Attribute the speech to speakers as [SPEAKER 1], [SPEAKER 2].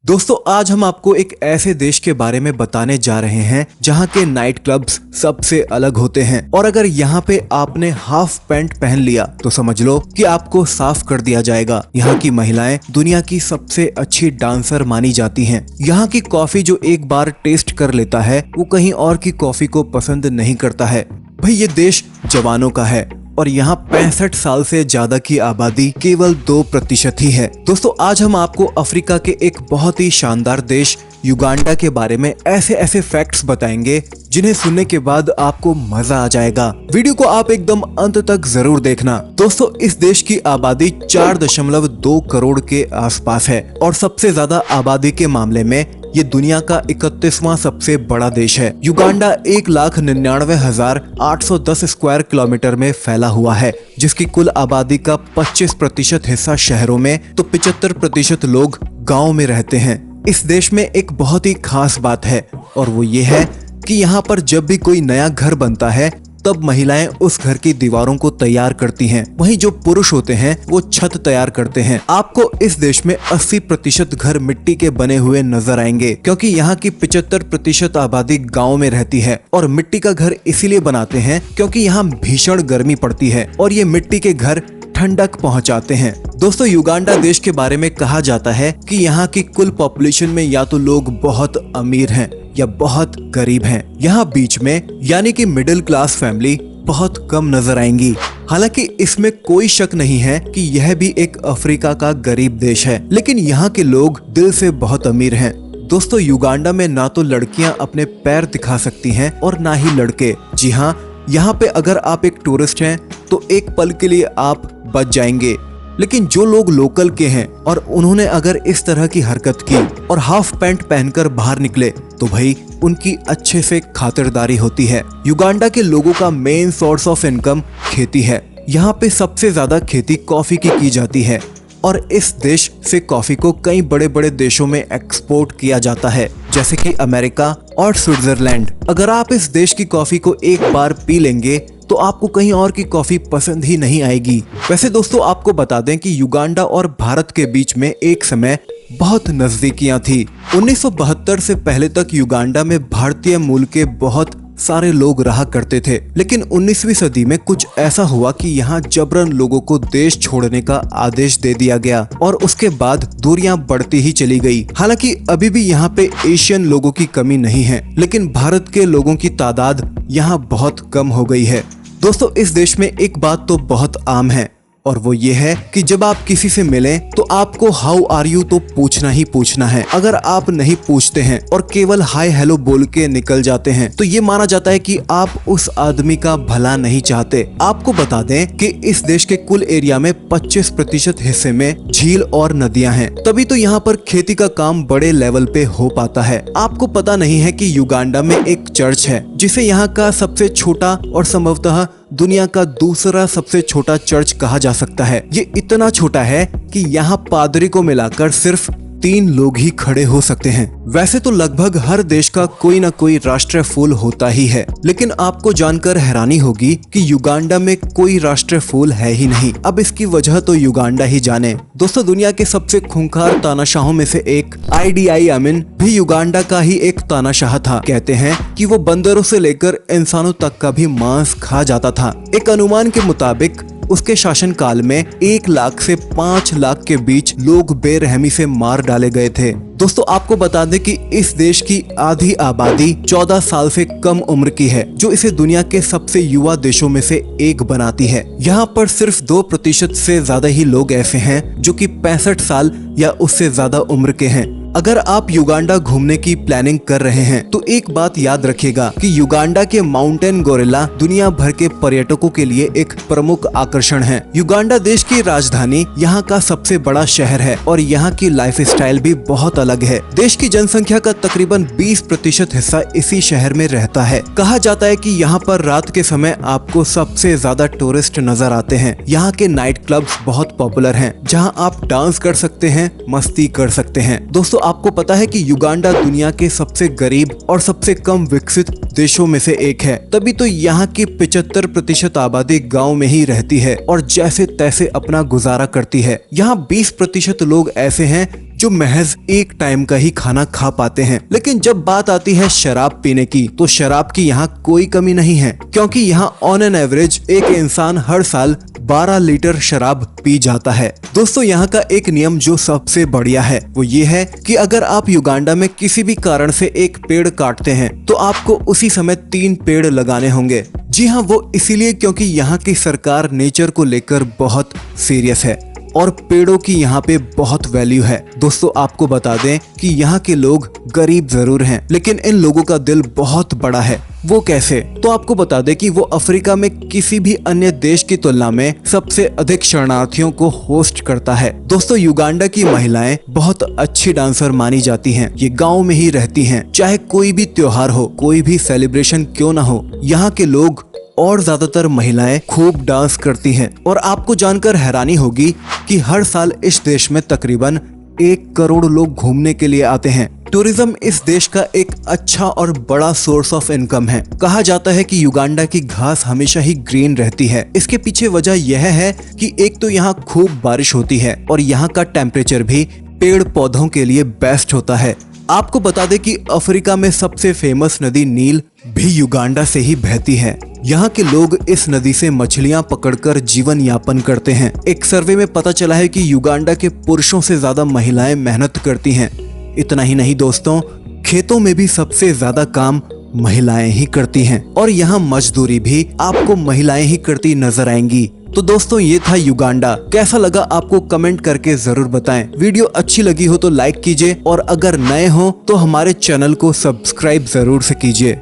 [SPEAKER 1] दोस्तों आज हम आपको एक ऐसे देश के बारे में बताने जा रहे हैं जहां के नाइट क्लब्स सबसे अलग होते हैं और अगर यहां पे आपने हाफ पैंट पहन लिया तो समझ लो कि आपको साफ कर दिया जाएगा। यहां की महिलाएं दुनिया की सबसे अच्छी डांसर मानी जाती हैं। यहां की कॉफी जो एक बार टेस्ट कर लेता है वो कहीं और की कॉफी को पसंद नहीं करता है। भाई ये देश जवानों का है और यहाँ 65 साल से ज्यादा की आबादी केवल 2% ही है। दोस्तों आज हम आपको अफ्रीका के एक बहुत ही शानदार देश युगांडा के बारे में ऐसे फैक्ट्स बताएंगे जिन्हें सुनने के बाद आपको मजा आ जाएगा। वीडियो को आप एकदम अंत तक जरूर देखना। दोस्तों इस देश की आबादी 4.2 करोड़ के आसपास है और सबसे ज्यादा आबादी के मामले में ये दुनिया का 31वां सबसे बड़ा देश है। युगांडा 1,99,810 स्क्वायर किलोमीटर में फैला हुआ है, जिसकी कुल आबादी का 25% हिस्सा शहरों में तो 75% लोग गाँव में रहते हैं। इस देश में एक बहुत ही खास बात है और वो ये है कि यहाँ पर जब भी कोई नया घर बनता है तब महिलाएं उस घर की दीवारों को तैयार करती हैं, वहीं जो पुरुष होते हैं वो छत तैयार करते हैं। आपको इस देश में 80% घर मिट्टी के बने हुए नजर आएंगे क्योंकि यहाँ की 75% आबादी गांव में रहती है और मिट्टी का घर इसीलिए बनाते हैं क्योंकि यहाँ भीषण गर्मी पड़ती है और ये मिट्टी के घर ठंडक पहुंचाते हैं। दोस्तों युगांडा देश के बारे में कहा जाता है कि यहाँ की कुल पॉपुलेशन में या तो लोग बहुत अमीर हैं या बहुत गरीब हैं। यहाँ बीच में यानी कि मिडिल क्लास फैमिली बहुत कम नजर आएंगी। हालांकि इसमें कोई शक नहीं है कि यह भी एक अफ्रीका का गरीब देश है, लेकिन यहाँ के लोग दिल से बहुत अमीर हैं। दोस्तों युगांडा में ना तो लड़कियां अपने पैर दिखा सकती हैं और ना ही लड़के। जी हाँ, यहाँ पे अगर आप एक टूरिस्ट हैं तो एक पल के लिए आप बच जाएंगे, लेकिन जो लोग लोकल के हैं और उन्होंने अगर इस तरह की हरकत की और हाफ पैंट पहनकर बाहर निकले तो भाई उनकी अच्छे से खातिरदारी होती है। युगांडा के लोगों का मेन सोर्स ऑफ इनकम खेती है। यहाँ पे सबसे ज्यादा खेती कॉफी की जाती है और इस देश से कॉफी को कई बड़े बड़े देशों में एक्सपोर्ट किया जाता है, जैसे कि अमेरिका और स्विट्जरलैंड। अगर आप इस देश की कॉफी को एक बार पी लेंगे तो आपको कहीं और की कॉफी पसंद ही नहीं आएगी। वैसे दोस्तों आपको बता दें कि युगांडा और भारत के बीच में एक समय बहुत नजदीकियां थी। 1972 से पहले तक युगांडा में भारतीय मूल के बहुत सारे लोग रहा करते थे, लेकिन 19वीं सदी में कुछ ऐसा हुआ कि यहाँ जबरन लोगों को देश छोड़ने का आदेश दे दिया गया और उसके बाद दूरियां बढ़ती ही चली गई। हालांकि अभी भी यहाँ पे एशियन लोगों की कमी नहीं है, लेकिन भारत के लोगों की तादाद यहाँ बहुत कम हो गई है। दोस्तों इस देश में एक बात तो बहुत आम है और वो ये है कि जब आप किसी से मिलें तो आपको हाउ आर यू तो पूछना ही पूछना है। अगर आप नहीं पूछते हैं और केवल हाय हेलो बोल के निकल जाते हैं तो ये माना जाता है कि आप उस आदमी का भला नहीं चाहते। आपको बता दें कि इस देश के कुल एरिया में 25% हिस्से में झील और नदियां हैं, तभी तो यहाँ पर खेती का काम बड़े लेवल पे हो पाता है। आपको पता नहीं है कि युगांडा में एक चर्च है जिसे यहाँ का सबसे छोटा और संभवतः दुनिया का दूसरा सबसे छोटा चर्च कहा जा सकता है। ये इतना छोटा है कि यहाँ पादरी को मिलाकर सिर्फ 3 लोग ही खड़े हो सकते हैं। वैसे तो लगभग हर देश का कोई ना कोई राष्ट्रीय फूल होता ही है, लेकिन आपको जानकर हैरानी होगी कि युगांडा में कोई राष्ट्रीय फूल है ही नहीं। अब इसकी वजह तो युगांडा ही जाने। दोस्तों दुनिया के सबसे खूंखार तानाशाहों में से एक आईडी अमीन भी युगांडा का ही एक तानाशाह था। कहते हैं कि वो बंदरों से लेकर इंसानों तक का भी मांस खा जाता था। एक अनुमान के मुताबिक उसके शासनकाल में 1 लाख से 5 लाख के बीच लोग बेरहमी से मार डाले गए थे। दोस्तों आपको बता दें कि इस देश की आधी आबादी 14 साल से कम उम्र की है, जो इसे दुनिया के सबसे युवा देशों में से एक बनाती है। यहाँ पर सिर्फ 2% से ज्यादा ही लोग ऐसे हैं जो कि 65 साल या उससे ज्यादा उम्र के हैं। अगर आप युगांडा घूमने की प्लानिंग कर रहे हैं तो एक बात याद रखिएगा कि युगांडा के माउंटेन गोरिल्ला दुनिया भर के पर्यटकों के लिए एक प्रमुख आकर्षण है। युगांडा देश की राजधानी यहाँ का सबसे बड़ा शहर है और यहाँ की लाइफस्टाइल भी बहुत अलग है। देश की जनसंख्या का तकरीबन 20% हिस्सा इसी शहर में रहता है। कहा जाता है कि यहाँ पर रात के समय आपको सबसे ज्यादा टूरिस्ट नजर आते हैं। यहाँ के नाइट क्लब्स बहुत पॉपुलर हैं, जहाँ आप डांस कर सकते हैं, मस्ती कर सकते हैं। दोस्तों आपको पता है कि युगांडा दुनिया के सबसे गरीब और सबसे कम विकसित देशों में से एक है, तभी तो यहाँ की 75% आबादी गांव में ही रहती है और जैसे तैसे अपना गुजारा करती है। यहाँ 20% लोग ऐसे हैं जो महज एक टाइम का ही खाना खा पाते हैं। लेकिन जब बात आती है शराब पीने की, तो शराब की यहाँ कोई कमी नहीं है, क्योंकि यहाँ ऑन एन एवरेज एक इंसान हर साल 12 लीटर शराब पी जाता है। दोस्तों, यहाँ का एक नियम जो सबसे बढ़िया है वो ये है कि अगर आप युगांडा में किसी भी कारण से एक पेड़ काटते हैं तो आपको उसी समय 3 पेड़ लगाने होंगे। जी हाँ, वो इसीलिए क्योंकि यहाँ की सरकार नेचर को लेकर बहुत सीरियस है और पेड़ों की यहाँ पे बहुत वैल्यू है। दोस्तों, आपको बता दें कि यहाँ के लोग गरीब जरूर हैं, लेकिन इन लोगों का दिल बहुत बड़ा है। वो कैसे? तो आपको बता दें कि वो अफ्रीका में किसी भी अन्य देश की तुलना में सबसे अधिक शरणार्थियों को होस्ट करता है। दोस्तों, युगांडा की महिलाएं बहुत अच्छी डांसर मानी जाती हैं। ये गांव में ही रहती हैं। चाहे कोई भी त्योहार हो, कोई भी सेलिब्रेशन क्यों ना हो, यहाँ के लोग और ज्यादातर महिलाएं खूब डांस करती हैं। और आपको जानकर हैरानी होगी कि हर साल इस देश में तकरीबन 1 करोड़ लोग घूमने के लिए आते हैं। टूरिज्म इस देश का एक अच्छा और बड़ा सोर्स ऑफ इनकम है। कहा जाता है कि युगांडा की घास हमेशा ही ग्रीन रहती है। इसके पीछे वजह यह है कि एक तो यहाँ खूब बारिश होती है और यहाँ का टेम्परेचर भी पेड़ पौधों के लिए बेस्ट होता है। आपको बता दें कि अफ्रीका में सबसे फेमस नदी नील भी युगांडा से ही बहती है। यहाँ के लोग इस नदी से मछलियाँ पकड़कर जीवन यापन करते हैं। एक सर्वे में पता चला है कि युगांडा के पुरुषों से ज्यादा महिलाएं मेहनत करती हैं। इतना ही नहीं दोस्तों, खेतों में भी सबसे ज्यादा काम महिलाएं ही करती हैं और यहाँ मजदूरी भी आपको महिलाएं ही करती नजर आएंगी। तो दोस्तों, ये था युगांडा। कैसा लगा आपको कमेंट करके जरूर बताएं। वीडियो अच्छी लगी हो तो लाइक कीजिए और अगर नए हो तो हमारे चैनल को सब्सक्राइब जरूर से कीजिए।